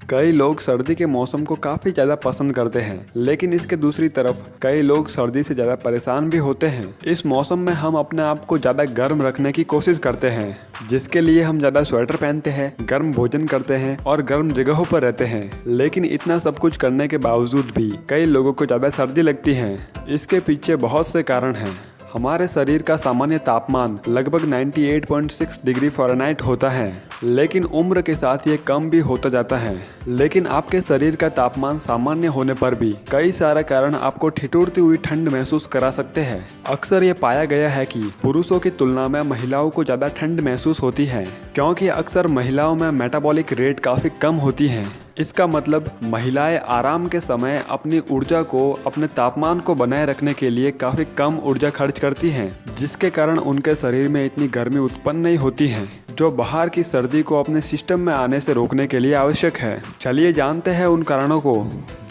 कई लोग सर्दी के मौसम को काफ़ी ज़्यादा पसंद करते हैं, लेकिन इसके दूसरी तरफ कई लोग सर्दी से ज़्यादा परेशान भी होते हैं। इस मौसम में हम अपने आप को ज़्यादा गर्म रखने की कोशिश करते हैं, जिसके लिए हम ज़्यादा स्वेटर पहनते हैं, गर्म भोजन करते हैं और गर्म जगहों पर रहते हैं। लेकिन इतना सब कुछ करने के बावजूद भी कई लोगों को ज़्यादा सर्दी लगती है। इसके पीछे बहुत से कारण हैं। हमारे शरीर का सामान्य तापमान लगभग 98.6 डिग्री फ़ारेनहाइट होता है, लेकिन उम्र के साथ ये कम भी होता जाता है। लेकिन आपके शरीर का तापमान सामान्य होने पर भी कई सारे कारण आपको ठिठुरती हुई ठंड महसूस करा सकते हैं। अक्सर ये पाया गया है कि पुरुषों की तुलना में महिलाओं को ज़्यादा ठंड महसूस होती है, क्योंकि अक्सर महिलाओं में मेटाबॉलिक रेट काफ़ी कम होती है। इसका मतलब महिलाएं आराम के समय अपनी ऊर्जा को, अपने तापमान को बनाए रखने के लिए काफ़ी कम ऊर्जा खर्च करती हैं, जिसके कारण उनके शरीर में इतनी गर्मी उत्पन्न नहीं होती है, जो बाहर की सर्दी को अपने सिस्टम में आने से रोकने के लिए आवश्यक है। चलिए जानते हैं उन कारणों को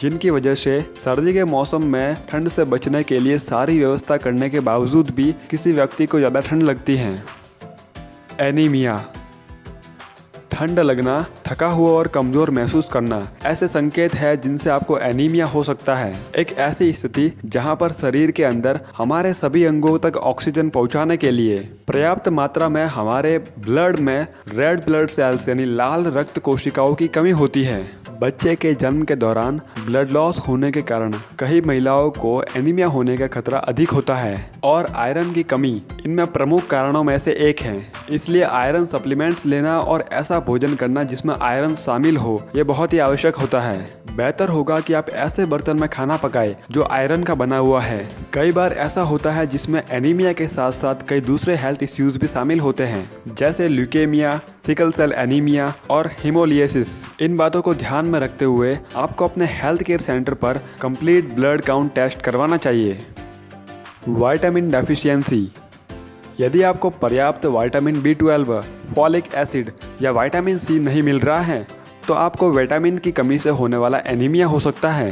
जिनकी वजह से सर्दी के मौसम में ठंड से बचने के लिए सारी व्यवस्था करने के बावजूद भी किसी व्यक्ति को ज़्यादा ठंड लगती है। एनीमिया, ठंड लगना, थका हुआ और कमज़ोर महसूस करना ऐसे संकेत है जिनसे आपको एनीमिया हो सकता है। एक ऐसी स्थिति जहां पर शरीर के अंदर हमारे सभी अंगों तक ऑक्सीजन पहुंचाने के लिए पर्याप्त मात्रा में हमारे ब्लड में रेड ब्लड सेल्स यानी लाल रक्त कोशिकाओं की कमी होती है। बच्चे के जन्म के दौरान ब्लड लॉस होने के कारण कई महिलाओं को एनीमिया होने का खतरा अधिक होता है और आयरन की कमी इनमें प्रमुख कारणों में से एक है। इसलिए आयरन सप्लीमेंट्स लेना और ऐसा भोजन करना जिसमें आयरन शामिल हो, ये बहुत ही आवश्यक होता है। बेहतर होगा कि आप ऐसे बर्तन में खाना पकाएं जो आयरन का बना हुआ है। कई बार ऐसा होता है जिसमें एनीमिया के साथ साथ कई दूसरे हेल्थ इश्यूज भी शामिल होते हैं, जैसे ल्यूकेमिया, सिकल सेल एनीमिया और हीमोलिएसिस। इन बातों को ध्यान में रखते हुए आपको अपने हेल्थ केयर सेंटर पर कंप्लीट ब्लड काउंट टेस्ट करवाना चाहिए। विटामिन डेफिशिएंसी, यदि आपको पर्याप्त विटामिन B12, फॉलिक एसिड या विटामिन C नहीं मिल रहा है तो आपको विटामिन की कमी से होने वाला एनीमिया हो सकता है।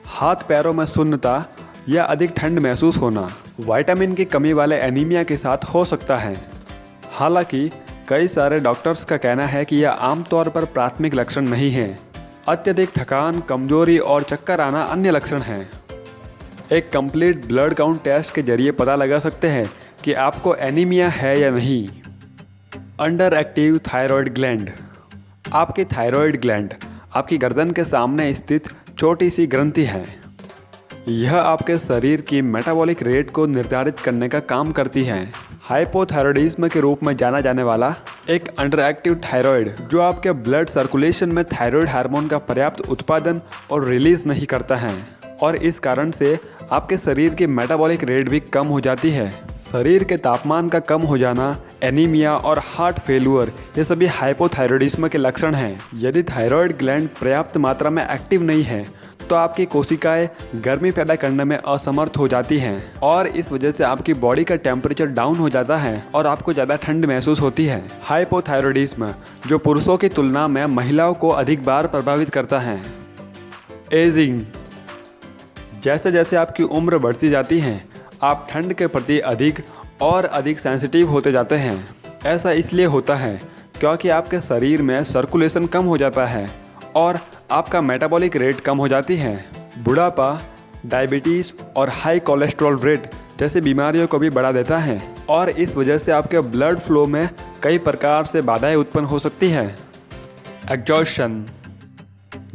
हाथ पैरों में शून्यता या अधिक ठंड महसूस होना विटामिन की कमी वाले एनीमिया के साथ हो सकता है। हालांकि कई सारे डॉक्टर्स का कहना है कि यह आमतौर पर प्राथमिक लक्षण नहीं है। अत्यधिक थकान, कमजोरी और चक्कर आना अन्य लक्षण हैं। एक कंप्लीट ब्लड काउंट टेस्ट के जरिए पता लगा सकते हैं कि आपको एनीमिया है या नहीं। अंडर एक्टिव थायराइड ग्लैंड, आपकी थायराइड ग्लैंड आपकी गर्दन के सामने स्थित छोटी सी ग्रंथि है। यह आपके शरीर की मेटाबॉलिक रेट को निर्धारित करने का काम करती है। हाइपोथायरॉयडिज्म के रूप में जाना जाने वाला एक अंडर एक्टिव थायराइड जो आपके ब्लड सर्कुलेशन में थायराइड हार्मोन का पर्याप्त उत्पादन और रिलीज नहीं करता है, और इस कारण से आपके शरीर की मेटाबॉलिक रेट भी कम हो जाती है। शरीर के तापमान का कम हो जाना, एनीमिया और हार्ट फेल्यूर ये सभी हाइपोथायरॉयडिज्म के लक्षण हैं। यदि थायराइड ग्लैंड पर्याप्त मात्रा में एक्टिव नहीं है तो आपकी कोशिकाएं गर्मी पैदा करने में असमर्थ हो जाती हैं और इस वजह से आपकी बॉडी का टेम्परेचर डाउन हो जाता है और आपको ज़्यादा ठंड महसूस होती है। हाइपोथायरॉयडिज्म जो पुरुषों की तुलना में महिलाओं को अधिक बार प्रभावित करता है। एजिंग, जैसे जैसे आपकी उम्र बढ़ती जाती है आप ठंड के प्रति अधिक और अधिक सेंसिटिव होते जाते हैं। ऐसा इसलिए होता है क्योंकि आपके शरीर में सर्कुलेशन कम हो जाता है और आपका मेटाबॉलिक रेट कम हो जाती है। बुढ़ापा, डायबिटीज़ और हाई कोलेस्ट्रॉल रेट जैसी बीमारियों को भी बढ़ा देता है और इस वजह से आपके ब्लड फ्लो में कई प्रकार से बाधाएं उत्पन्न हो सकती है। एग्जॉस्शन,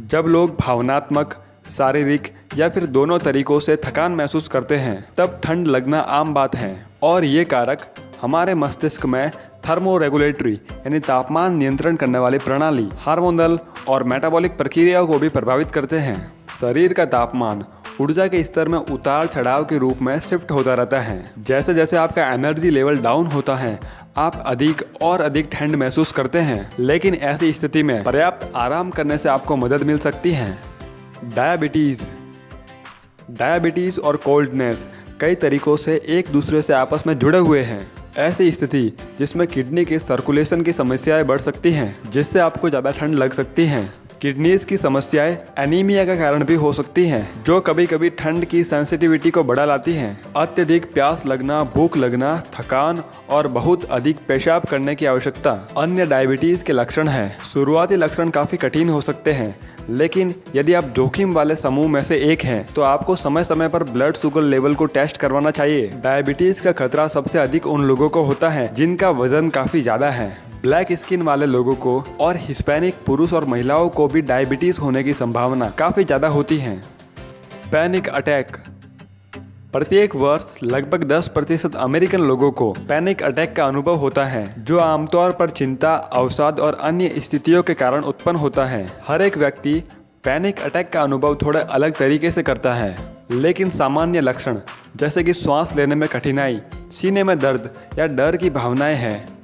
जब लोग भावनात्मक, शारीरिक या फिर दोनों तरीकों से थकान महसूस करते हैं तब ठंड लगना आम बात है और ये कारक हमारे मस्तिष्क में थर्मोरेगुलेटरी यानी तापमान नियंत्रण करने वाली प्रणाली, हार्मोनल और मेटाबॉलिक प्रक्रियाओं को भी प्रभावित करते हैं। शरीर का तापमान ऊर्जा के स्तर में उतार चढ़ाव के रूप में शिफ्ट होता रहता है। जैसे जैसे आपका एनर्जी लेवल डाउन होता है आप अधिक और अधिक ठंड महसूस करते हैं, लेकिन ऐसी स्थिति में पर्याप्त आराम करने से आपको मदद मिल सकती है। डायबिटीज़ और कोल्डनेस कई तरीकों से एक दूसरे से आपस में जुड़े हुए हैं। ऐसी स्थिति जिसमें किडनी के सर्कुलेशन की समस्याएं बढ़ सकती हैं, जिससे आपको ज़्यादा ठंड लग सकती है। किडनीज की समस्याएं एनीमिया का कारण भी हो सकती हैं, जो कभी कभी ठंड की सेंसिटिविटी को बढ़ा लाती हैं। अत्यधिक प्यास लगना, भूख लगना, थकान और बहुत अधिक पेशाब करने की आवश्यकता अन्य डायबिटीज के लक्षण हैं। शुरुआती लक्षण काफी कठिन हो सकते हैं, लेकिन यदि आप जोखिम वाले समूह में से एक हैं तो आपको समय समय पर ब्लड शुगर लेवल को टेस्ट करवाना चाहिए। डायबिटीज का खतरा सबसे अधिक उन लोगों को होता है जिनका वजन काफी ज्यादा है। ब्लैक स्किन वाले लोगों को और हिस्पैनिक पुरुष और महिलाओं को भी डायबिटीज होने की संभावना काफी ज्यादा होती है। Panic attack. प्रत्येक वर्ष लगभग 10% अमेरिकन लोगों को पैनिक अटैक का अनुभव होता है, जो आमतौर पर चिंता, अवसाद और अन्य स्थितियों के कारण उत्पन्न होता है। हर एक व्यक्ति पैनिक अटैक का अनुभव थोड़ा अलग तरीके से करता है, लेकिन सामान्य लक्षण जैसे कि सांस लेने में कठिनाई, सीने में दर्द या डर की भावनाएं हैं।